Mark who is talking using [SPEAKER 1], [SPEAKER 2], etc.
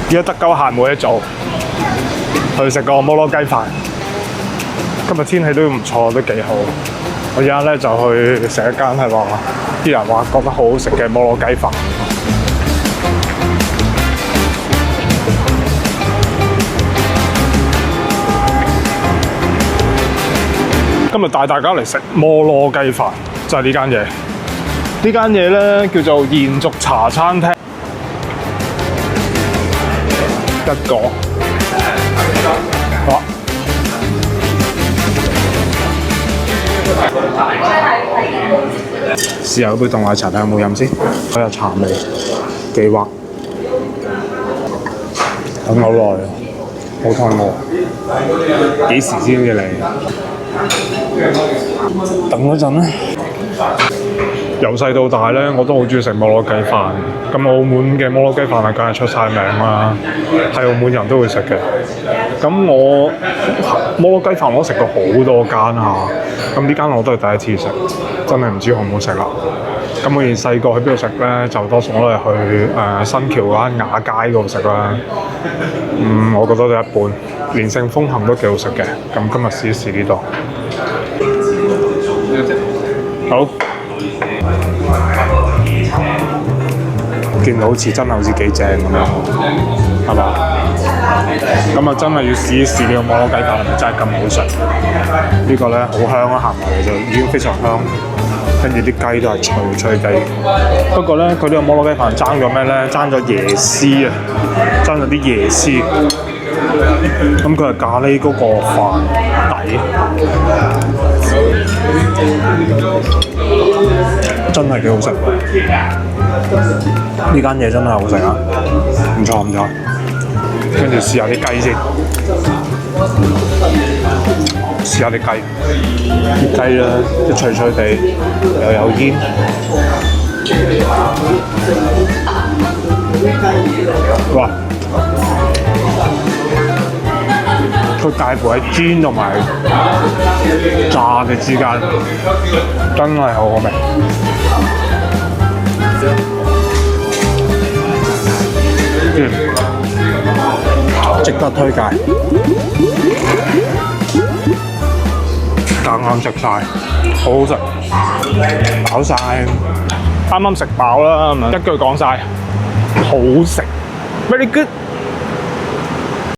[SPEAKER 1] 而家得鳩閒冇嘢做，去食個摩羅雞飯。今日天氣都唔錯，都幾好。我而家咧就去食一間係話啲人話覺得好好食嘅摩羅雞飯。今日帶大家嚟食摩羅雞飯，就係呢間嘢。呢間嘢咧叫做延續茶餐廳。一個，好。試下嗰杯凍奶茶睇下有冇飲先，睇下茶味幾滑，等好耐啊，好肚餓，幾時先至嚟？等嗰陣咧，由細到大咧，我都好中意食摩羅雞飯。咁澳門嘅摩羅雞飯係梗係出晒名啦，係澳門人都會食嘅。咁我摩羅雞飯我都食過好多間啊，咁呢間我都係第一次食，真係唔知好唔好食啦。咁我以前細個喺邊度食咧，就多數我都係去新橋嗰間雅街嗰度食啦。我覺得都一般，連勝風行都幾好食嘅。咁今日試一試呢度。好，見到好似真係好似幾正咁樣，係嘛？咁啊真係要試一試呢個摩羅雞飯係咪真係咁好食？呢個咧好香啊，行埋嚟就已經非常香，跟住啲雞都係脆脆地。不過咧，佢呢個摩羅雞飯爭咗咩咧？爭咗椰絲啊，爭咗啲椰絲。咁佢係咖喱嗰個飯底，真係幾好食。呢間嘢真係好食啊，唔錯唔錯。跟住試下啲雞先，試下啲雞，啲雞咧一脆脆地，又有煙。哇！佢介乎喺煎同埋炸嘅之間，真係好好味。值得推介。啱啱食晒，好好食，飽晒。啱啱食飽啦，一句講晒，好食 ，very good。